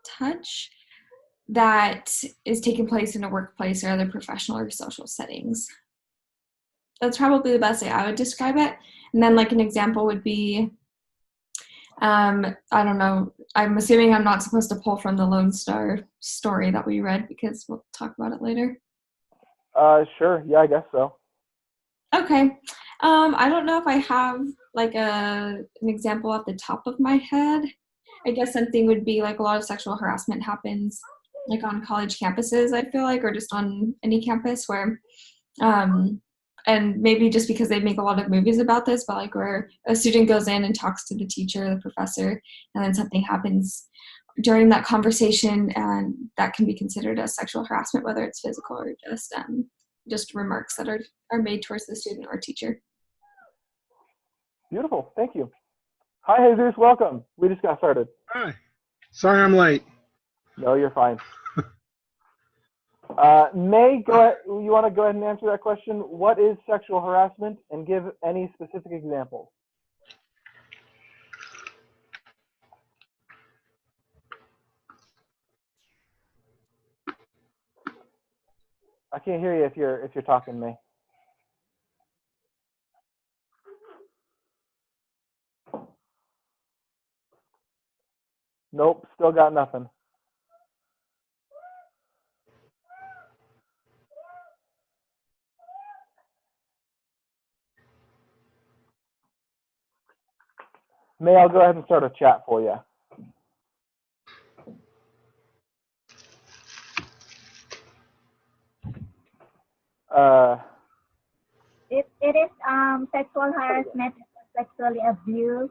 touch that is taking place in a workplace or other professional or social settings. That's probably the best way I would describe it. And then like an example would be, I don't know, I'm assuming I'm not supposed to pull from the Lone Star story that we read because we'll talk about it later. Sure. Yeah, I guess so. Okay. I don't know if I have like an example off the top of my head. I guess something would be like a lot of sexual harassment happens like on college campuses, I feel like, or just on any campus where, and maybe just because they make a lot of movies about this, but like where a student goes in and talks to the teacher, the professor, and then something happens during that conversation, and that can be considered as sexual harassment, whether it's physical or just remarks that are made towards the student or teacher. Beautiful. Thank you. Hi, Jesus. Welcome. We just got started. Hi. Sorry I'm late. No, you're fine. May, go ahead. You want to go ahead and answer that question? What is sexual harassment, and give any specific examples? I can't hear you if you're talking, May. Nope, still got nothing. May, I'll go ahead and start a chat for you. It is sexual harassment, sexually abuse.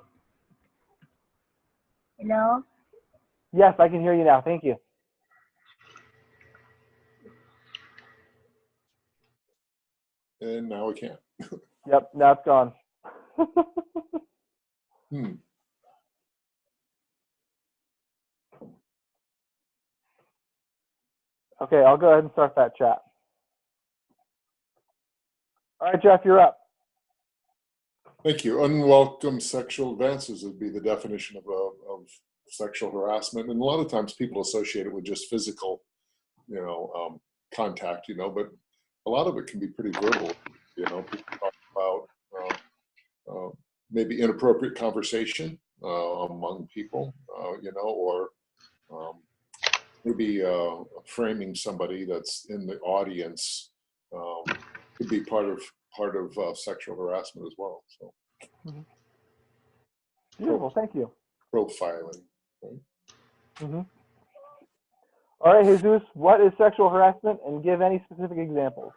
Hello? Yes, I can hear you now. Thank you. And now we can't. Yep, now it's gone. Okay, I'll go ahead and start that chat. All right, Jeff, you're up. Thank you. Unwelcome sexual advances would be the definition of sexual harassment. And a lot of times people associate it with just physical, contact, but a lot of it can be pretty verbal. People talk about maybe inappropriate conversation among people, or maybe framing somebody that's in the audience could be part of sexual harassment as well. So, Beautiful, thank you. Profiling. Right? All right, Jesus, what is sexual harassment, and give any specific examples?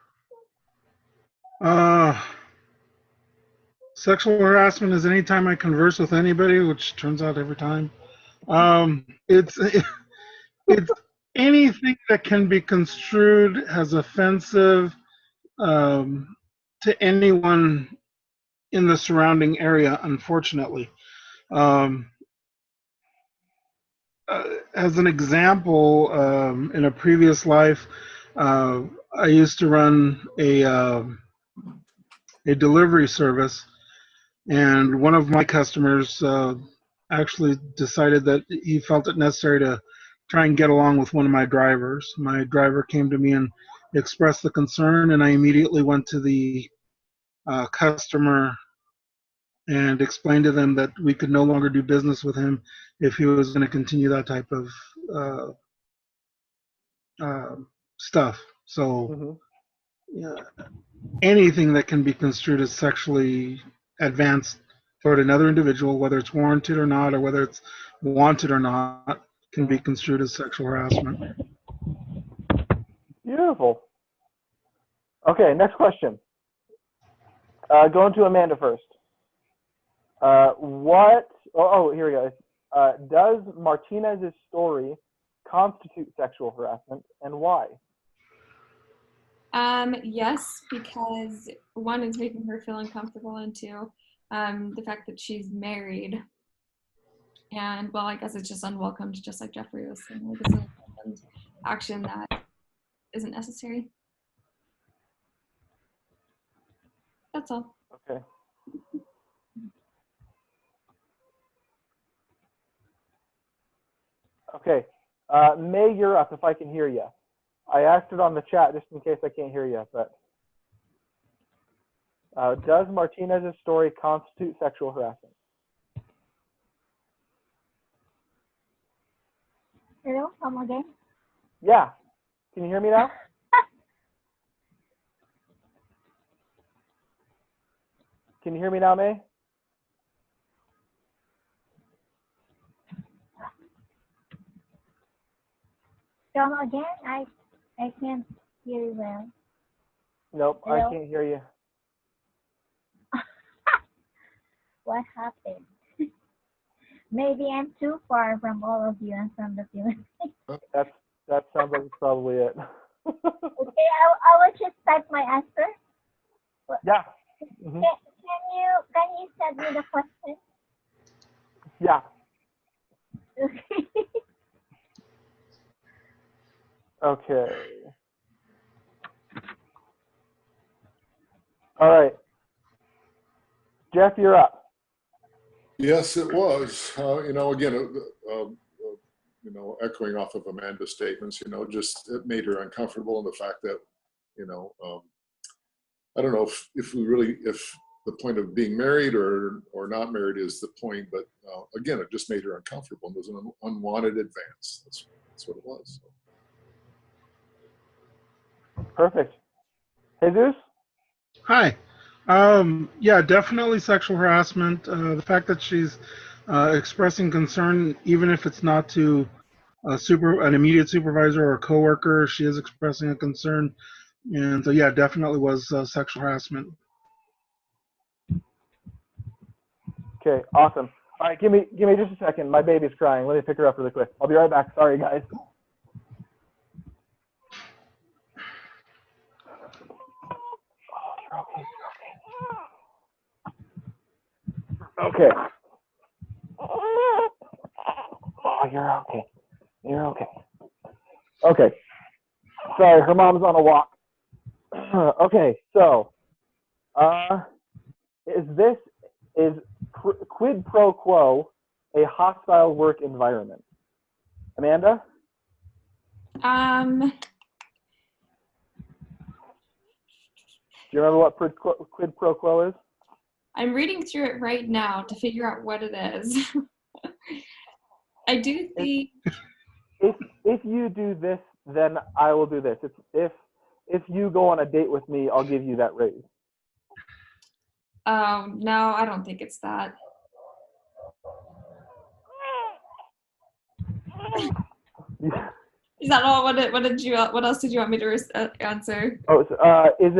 Sexual harassment is anytime I converse with anybody, which turns out every time. It's anything that can be construed as offensive to anyone in the surrounding area, unfortunately. As an example, in a previous life, I used to run a delivery service, and one of my customers actually decided that he felt it necessary to try and get along with one of my drivers. My driver came to me and expressed the concern, and I immediately went to the customer and explained to them that we could no longer do business with him if he was going to continue that type of stuff. So yeah, anything that can be construed as sexually advanced toward another individual, whether it's warranted or not, or whether it's wanted or not, can be construed as sexual harassment. Beautiful. Okay, next question. Going to Amanda first. Here we go. Does Martinez's story constitute sexual harassment, and why? Yes, because one, it's making her feel uncomfortable, and two, the fact that she's married. And well, I guess it's just unwelcomed, just like Jeffrey was saying. Like it's an unwelcomed action that isn't necessary. That's all. Okay. Okay. May, you're up if I can hear you. I asked it on the chat just in case I can't hear you, but does Martinez's story constitute sexual harassment? Hello, come again. Yeah. Can you hear me now? Can you hear me now, May? Come again. I can't hear you well. Nope, Hello? I can't hear you. What happened? Maybe I'm too far from all of you and from the Philippines. That sounds like it's probably it. Okay, I will just type my answer. Yeah. Mhm. Can you send me the question? Yeah. Okay. All right. Jeff, you're up. Yes, it was. Again, echoing off of Amanda's statements, just it made her uncomfortable, and the fact that, I don't know if the point of being married or not married is the point, but again, it just made her uncomfortable and was an unwanted advance. That's what it was. Perfect. Jesus? Hi. Yeah, definitely sexual harassment. The fact that she's expressing concern, even if it's not to an immediate supervisor or a coworker, she is expressing a concern, and so yeah, definitely was sexual harassment. Okay, awesome. All right, give me just a second. My baby's crying. Let me pick her up really quick. I'll be right back. Sorry, guys. Okay. Oh, you're okay. You're okay. Okay. Sorry, her mom's on a walk. Okay, so is quid pro quo a hostile work environment? Amanda? Um, Do you remember what quid pro quo is? I'm reading through it right now to figure out what it is. I do think If you do this, then I will do this. If you go on a date with me, I'll give you that raise. no, I don't think it's that. Is that all? What else did you want me to answer? Oh, so, is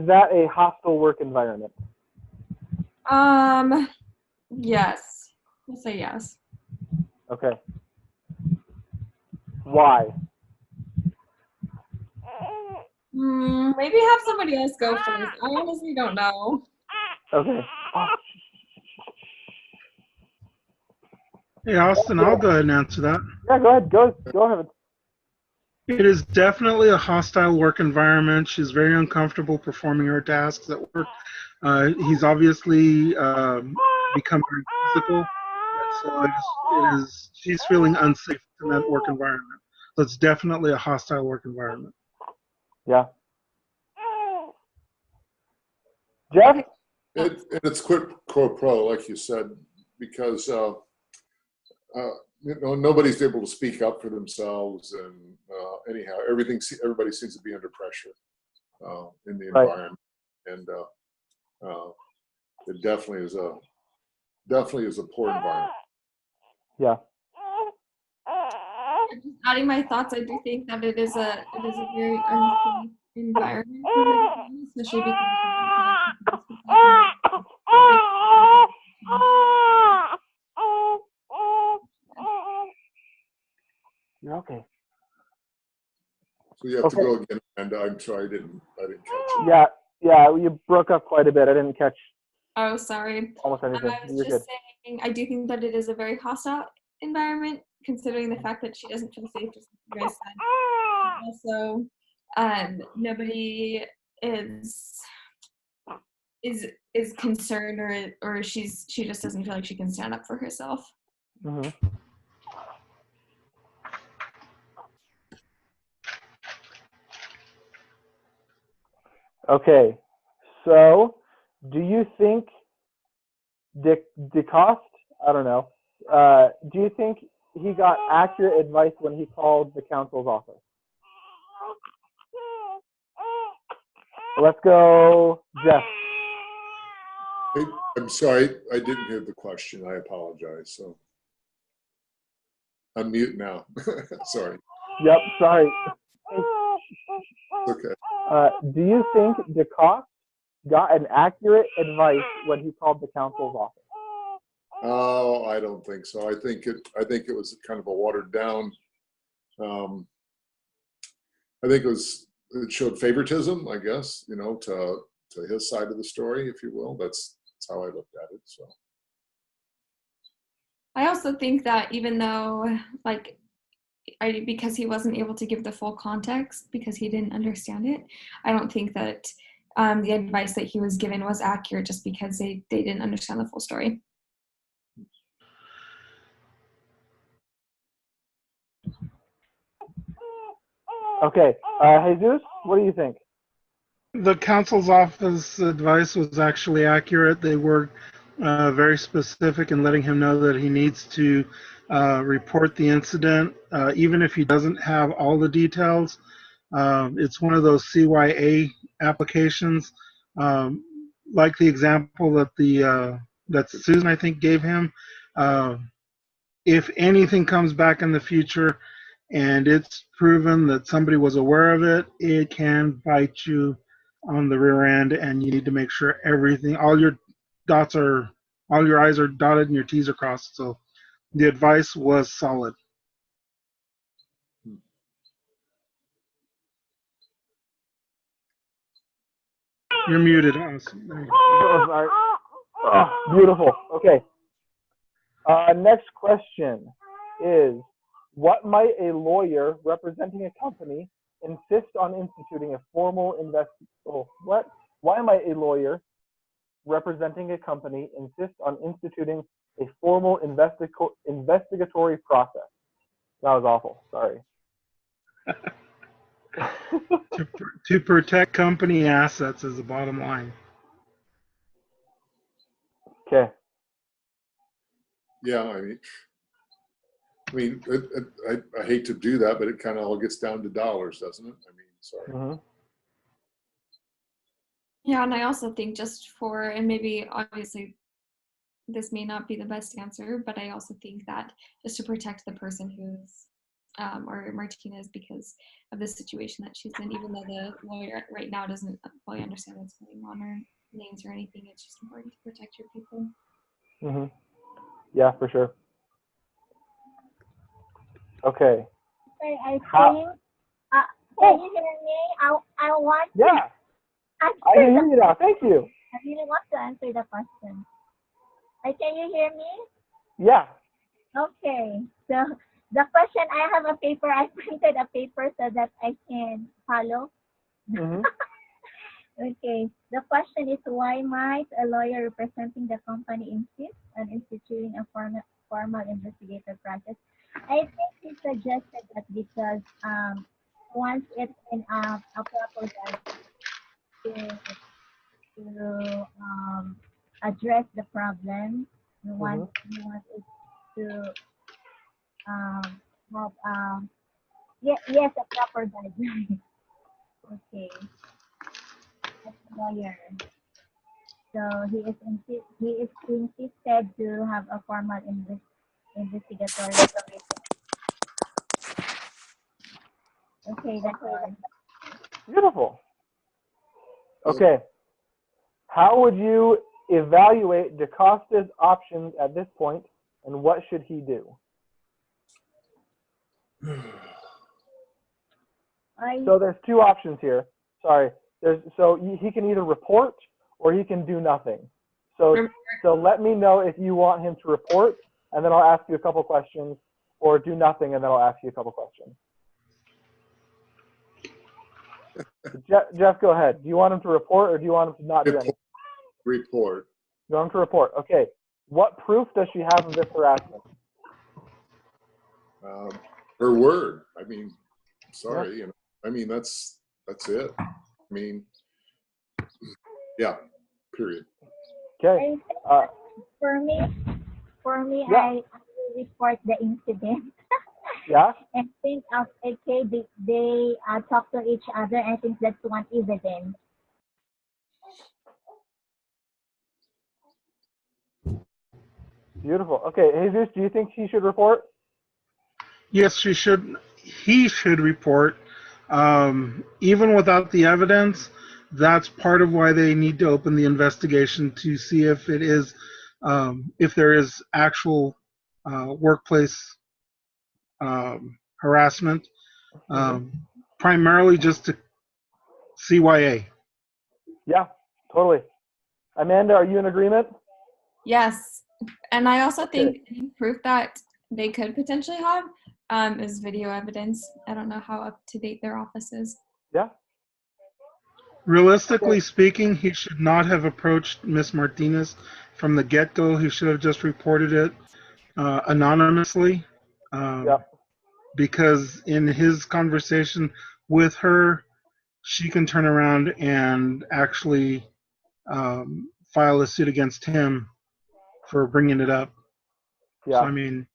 that a hostile work environment? Yes. We'll say yes. Okay. Why? Maybe have somebody else go first. I honestly don't know. Okay. Oh, Hey, Austin, I'll go ahead and answer that. yeah, go ahead. Go ahead. It is definitely a hostile work environment. She's very uncomfortable performing her tasks at work. He's obviously become very physical, so she's feeling unsafe in that work environment. So it's definitely a hostile work environment. Yeah. Jeff? It's quid pro quo, like you said, because nobody's able to speak up for themselves, and anyhow, everybody seems to be under pressure in the environment, and it definitely is a poor environment. Yeah. Just adding my thoughts, I do think that it is a very unsafe environment for her to be, especially because You're okay. So you have to go again, and I'm sorry, I didn't catch it. Yeah, you broke up quite a bit. I didn't catch Oh, sorry. almost anything. I was You're just good. saying, I do think that it is a very hostile environment, considering the fact that she doesn't feel safe, just like you guys said. Also, nobody is concerned, or she just doesn't feel like she can stand up for herself. Mm-hmm. Okay, so do you think DeCoste, I don't know, do you think he got accurate advice when he called the council's office? Let's go, Jeff. I'm sorry, I didn't hear the question. I apologize. So I'm mute now. Sorry. Yep, sorry. Okay. Do you think DeCoste got an accurate advice when he called the council's office? Oh, I don't think so. I think it was kind of a watered down. I think it showed favoritism, I guess, to his side of the story, if you will. That's how I looked at it. So I also think that even though, like, because he wasn't able to give the full context because he didn't understand it, I don't think that the advice that he was given was accurate just because they didn't understand the full story. Okay, Jesus, what do you think? The council's office advice was actually accurate. They were very specific in letting him know that he needs to report the incident, even if he doesn't have all the details. It's one of those CYA applications, like the example that Susan, I think, gave him. Uh, if anything comes back in the future and it's proven that somebody was aware of it, it can bite you on the rear end, and you need to make sure all your I's are dotted and your T's are crossed. So the advice was solid. You're muted. Awesome. Oh, sorry. Oh, beautiful. Okay. Next question is, what might a lawyer representing a company insist on instituting a formal Why might a lawyer representing a company insist on instituting a formal investigatory process? That was awful. Sorry. To protect company assets is the bottom line. Okay. yeah, I hate to do that, but it kind of all gets down to dollars, doesn't it? Sorry. Mm-hmm. Yeah, and I also think and maybe obviously this may not be the best answer, but I also think that just to protect the person who's, or Martinez, because of the situation that she's in, even though the lawyer right now doesn't fully understand what's going on or names or anything, it's just important to protect your people. Mm-hmm. Yeah, for sure. Okay. Okay, I think. Can you hear me? I want. Yeah, I answer can hear you now. Thank you. I really want to answer the question. Can you hear me? Yeah. Okay. So the question, I have a paper. I printed a paper so that I can follow. Mm-hmm. Okay. The question is, why might a lawyer representing the company insist on instituting a formal investigative process? I think he suggested that because once it's in a proper guide to address the problem, you want it to have yes, a proper guideline. Okay, that's a lawyer. So he is insisted to have a formal investigatory. Okay, that's all. Beautiful. Okay. How would you evaluate DeCosta's options at this point, and what should he do? So there's two options here. Sorry. He can either report or he can do nothing. So let me know if you want him to report, and then I'll ask you a couple questions, or do nothing, and then I'll ask you a couple questions. Jeff, go ahead. Do you want him to report, or do you want him to not do anything? Report. You want him to report. Okay. What proof does she have of this harassment? Her word. Sorry. Yeah. That's it. Yeah, period. Okay. I think Uh, for me, Yeah. I will report the incident. yeah. And think of okay, they talk to each other. I think that's one evidence. Beautiful. Okay, Jesus, do you think he should report? Yes, she should. He should report. Even without the evidence, that's part of why they need to open the investigation to see if it is, if there is actual workplace harassment, um, primarily just to CYA. Yeah, totally. Amanda, are you in agreement? Yes. And I also Okay. think any proof that they could potentially have is video evidence. I don't know how up to date their office is. Yeah. Realistically Okay. speaking, he should not have approached Miss Martinez from the get-go. He should have just reported it anonymously, Yep. because in his conversation with her, she can turn around and actually file a suit against him for bringing it up. So Yeah. I mean,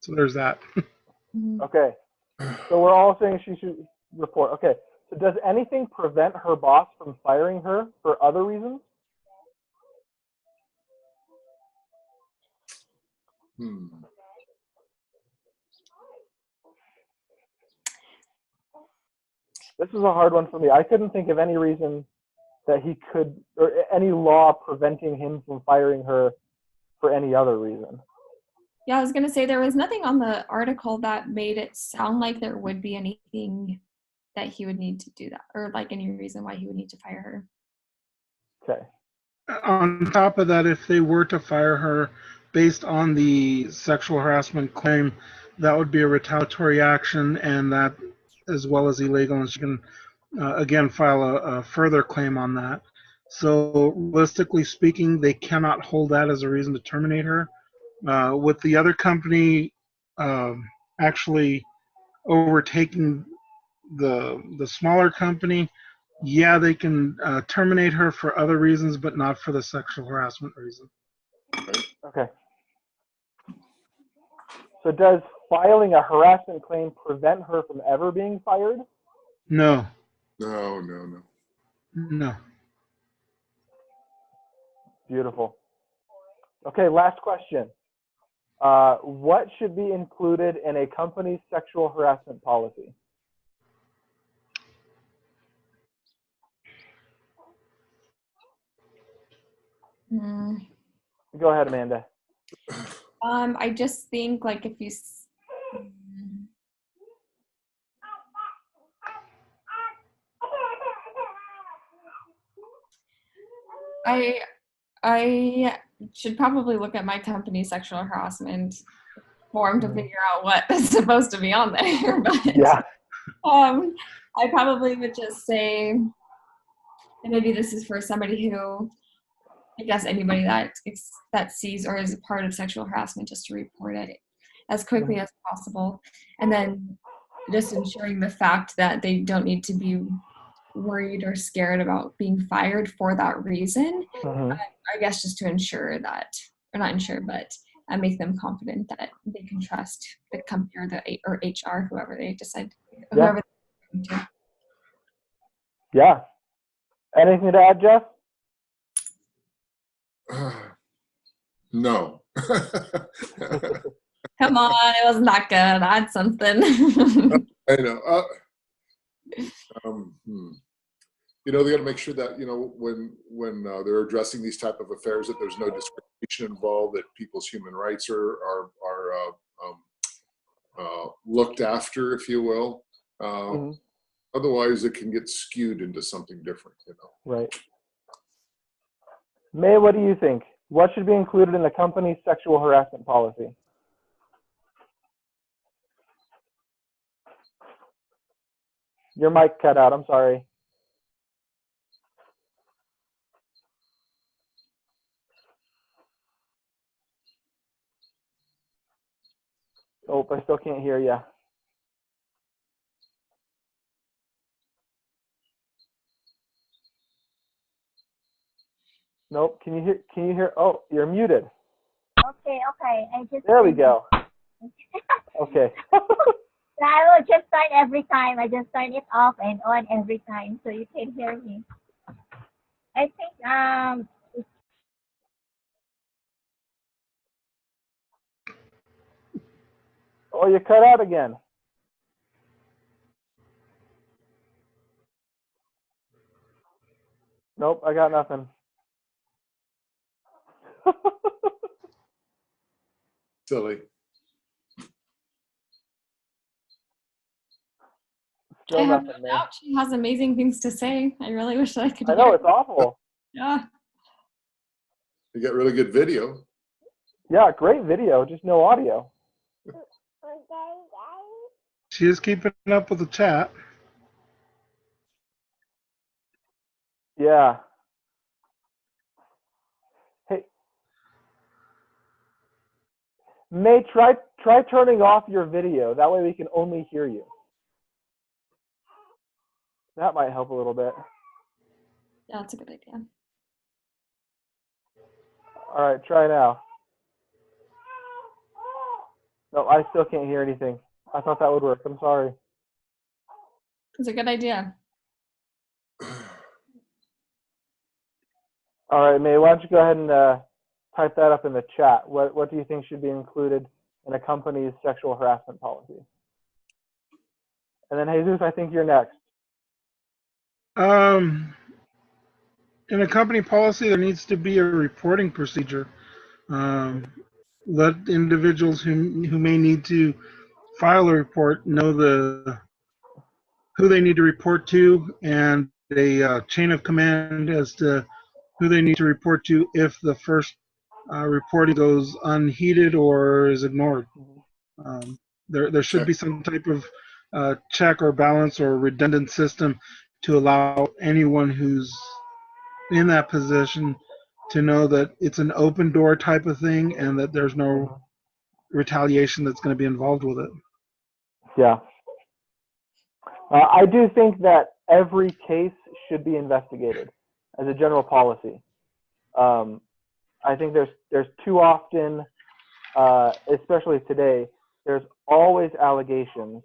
so there's that. Mhm. Okay. So we're all saying she should report. Okay. So does anything prevent her boss from firing her for other reasons? Hmm. This is a hard one for me. I couldn't think of any reason that he could, or any law preventing him from firing her for any other reason. Yeah, I was gonna say there was nothing on the article that made it sound like there would be anything that he would need to do that, or like any reason why he would need to fire her. Okay. On top of that, if they were to fire her based on the sexual harassment claim, that would be a retaliatory action, and that, as well as illegal, and she can again file a further claim on that. So, realistically speaking, they cannot hold that as a reason to terminate her. With the other company actually overtaking the smaller company, yeah, they can terminate her for other reasons, but not for the sexual harassment reason. Okay. So does filing a harassment claim prevent her from ever being fired? No, No, no, no. no. Beautiful. Okay, last question. What should be included in a company's sexual harassment policy? Mm. Go ahead, Amanda. I just think like if you mm, I should probably look at my company's sexual harassment form to figure out what is supposed to be on there. But Yeah. I probably would just say, and maybe this is for somebody who, I guess anybody that sees or is a part of sexual harassment, just to report it as quickly as possible, and then just ensuring the fact that they don't need to be worried or scared about being fired for that reason. Mhm. I guess just to ensure that, or not ensure, but make them confident that they can trust the company or the or HR, whoever they decide, Yeah. whoever. They're Yeah. Anything to add, Jeff? No. Come on, it wasn't that good. Add something. I know. You know, they got to make sure that, you know, when they're addressing these type of affairs, that there's no discrimination involved, that people's human rights are looked after, if you will. Mhm. Otherwise, it can get skewed into something different, you know. Right. May, what do you think? What should be included in the company's sexual harassment policy? Your mic cut out. I'm sorry. Oh, I still can't hear you. Nope. Can you hear? Oh, you're muted. Okay, I just. There we go. Okay. I will just turn every time. I just turn it off and on every time so you can hear me. I think Oh, you cut out again. Nope, I got nothing. Silly. I Still have no nothing, man. doubt she has amazing things to say. I really wish I could I hear. know, it's awful. Yeah. You got really good video. Yeah, great video, just no audio. She is keeping up with the chat. Yeah. Hey, May, try turning off your video. That way we can only hear you. That might help a little bit. Yeah, that's a good idea. All right, try now. No, I still can't hear anything. I thought that would work. I'm sorry. It's a good idea. All right, May, why don't you go ahead and type that up in the chat. What do you think should be included in a company's sexual harassment policy? And then Jesus, I think you're next. In a company policy, there needs to be a reporting procedure. Let individuals who may need to file a report know who they need to report to and a chain of command as to who they need to report to if the first reporting goes unheeded or is ignored. There should be some type of check or balance or redundant system to allow anyone who's in that position to know that it's an open door type of thing and that there's no retaliation that's going to be involved with it. Yeah. I do think that every case should be investigated as a general policy. I think there's too often, especially today, there's always allegations,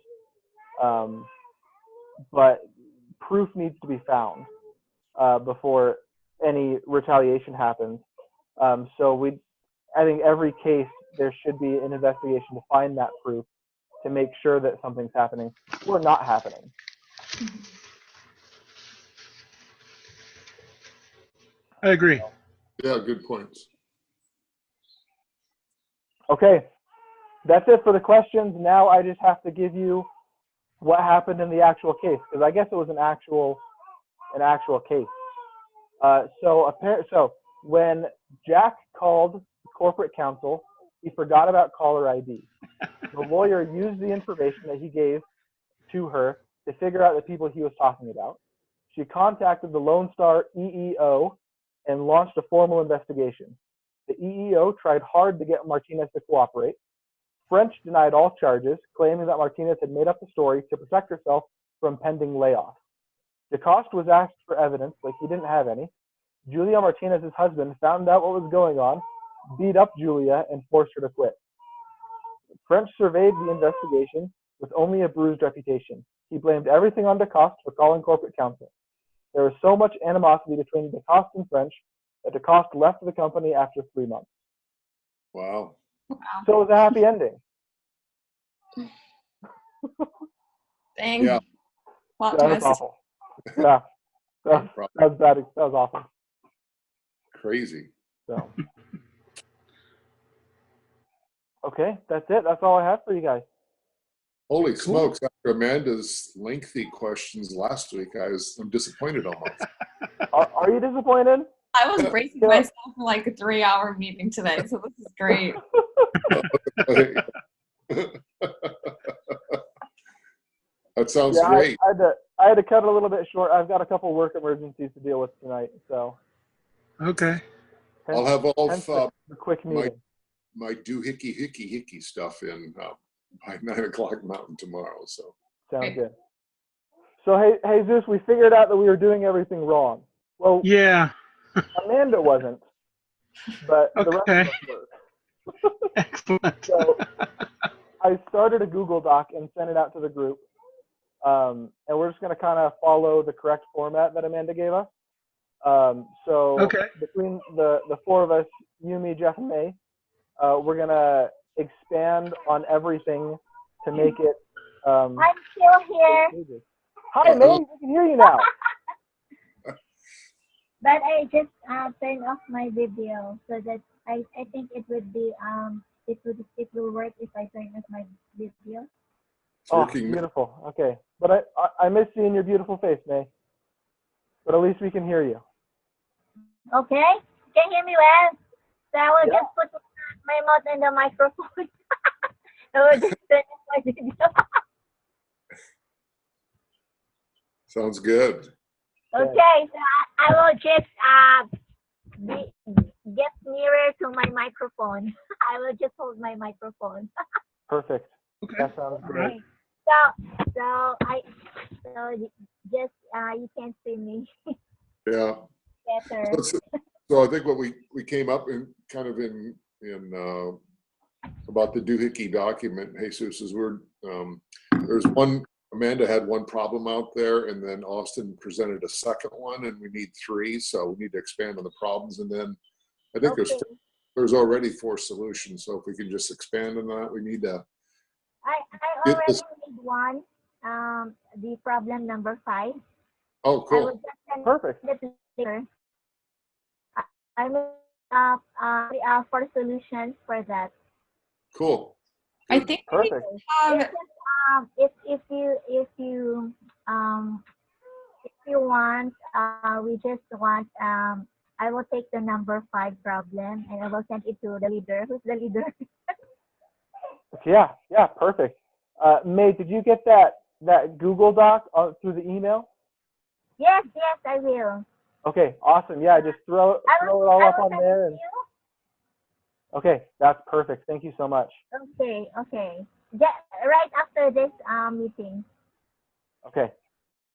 but proof needs to be found before any retaliation happens. So I think every case there should be an investigation to find that proof to make sure that something's happening or not happening. I agree. Yeah, good points. Okay, that's it for the questions. Now I just have to give you what happened in the actual case, because I guess it was an actual case. So when Jack called corporate counsel, he forgot about caller ID. The lawyer used the information that he gave to her to figure out the people he was talking about. She contacted the Lone Star EEO and launched a formal investigation. The EEO tried hard to get Martinez to cooperate. French denied all charges, claiming that Martinez had made up the story to protect herself from pending layoff. DeCoste was asked for evidence, but he didn't have any. Julia Martinez's husband found out what was going on, beat up Julia, and forced her to quit. French surveyed the investigation with only a bruised reputation. He blamed everything on DeCoste for calling corporate counsel. There was so much animosity between DeCoste and French that DeCoste left the company after 3 months. Wow. So it was a happy ending. Dang. Yeah. Plot That was twist. awful. Yeah, that was bad. That was awful. Crazy. So, okay, that's it. That's all I have for you guys. Holy smokes! After Amanda's lengthy questions last week, I'm disappointed almost. Are you disappointed? I was bracing myself for like a 3-hour meeting today, so this is great. That sounds Yeah, great. I had to cut it a little bit short. I've got a couple work emergencies to deal with tonight, so. Okay. I'll have all hence of the quick meeting. my doohickey stuff in by 9 o'clock Mountain tomorrow. So Sounds good. So hey, Jesus, we figured out that we were doing everything wrong. Well, Yeah. Amanda wasn't, but the rest Okay. of us were. Excellent. So I started a Google Doc and sent it out to the group. And we're just going to kind of follow the correct format that Amanda gave us. So Okay. between the four of us, you, me, Jeff, and May, we're going to expand on everything to make it. I'm still here, Hi, May. We can hear you now. but I just turned off my video so that I think it would be it will work if I turn off my video. It's Oh, working. beautiful. Okay. But I miss seeing your beautiful face, May. But at least we can hear you. Okay, can you hear me well? So I will Yeah. just put my mouth in the microphone. I will just turn off my video. Sounds good. Okay, so I will just get nearer to my microphone. I will just hold my microphone. Perfect. Okay. That sounds great. Okay. So just you can see me Yeah. better. So I think what we came up in kind of in about the doohickey document, Jesus, is there's one, Amanda had one problem out there, and then Austin presented a second one, and we need three, so we need to expand on the problems. And then I think Okay. there's already 4 solutions, so if we can just expand on that, we need to I get already this. made one. The problem number 5. Oh, I cool. will just send Perfect. it later. I made 4 solutions for that. Cool. I Good. think we Perfect. have It's just, if you want, we just want I will take the number 5 problem and I will send it to the leader. Who's the leader? Yeah, perfect. May, did you get that Google Doc through the email? Yes, I will. Okay, awesome. Yeah, just throw it all up on send there. it And to okay, that's perfect. Thank you so much. you. Okay. Right after this meeting. Okay,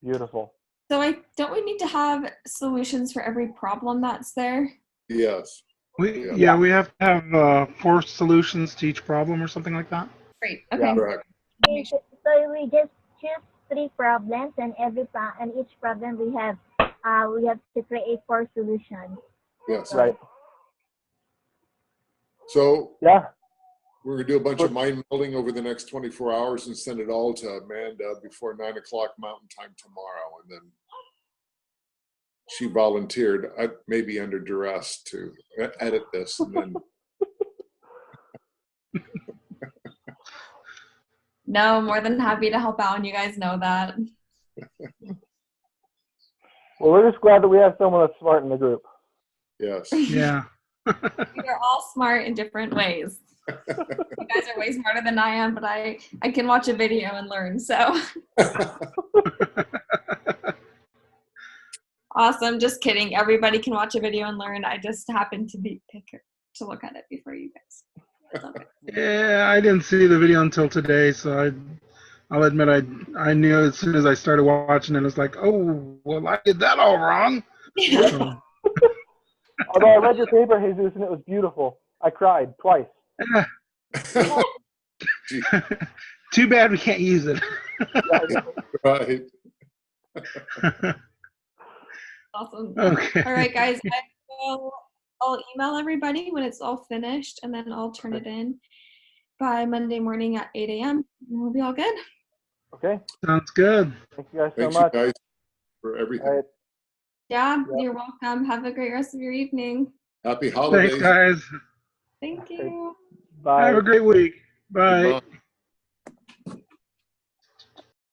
beautiful. so don't we need to have solutions for every problem that's there? Yes. We have to have 4 solutions to each problem or something like that. Great. Yeah. Okay. Correct. So we just choose 3 problems, and each problem we have to create 4 solutions. Yes. Right. So Yeah. we're gonna do a bunch of mind melding over the next 24 hours and send it all to Amanda before 9 o'clock Mountain Time tomorrow. And then she volunteered, maybe under duress, to edit this. And then No, more than happy to help out, and you guys know that. Well, we're just glad that we have someone that's smart in the group. yes. Yeah. We are all smart in different ways. You guys are way smarter than I am, but I can watch a video and learn. So awesome. Just kidding. Everybody can watch a video and learn. I just happened to pick to look at it before you guys. It's okay. Yeah, I didn't see the video until today, so I'll admit I knew as soon as I started watching it, I was like, oh, well, I did that all wrong. So, Although I read your paper, Jesus, and it was beautiful. I cried twice. too bad we can't use it. Right. Awesome. Okay. All right, guys. I'll email everybody when it's all finished, and then I'll turn it in by Monday morning at 8 a.m. and we'll be all good. Okay. Sounds good. Thank you guys so Thanks, much. you guys, for everything. All right. Yeah, Yep. you're welcome. Have a great rest of your evening. Happy holidays. Thanks, guys. Thank you. Bye. Have a great week. Bye. Goodbye.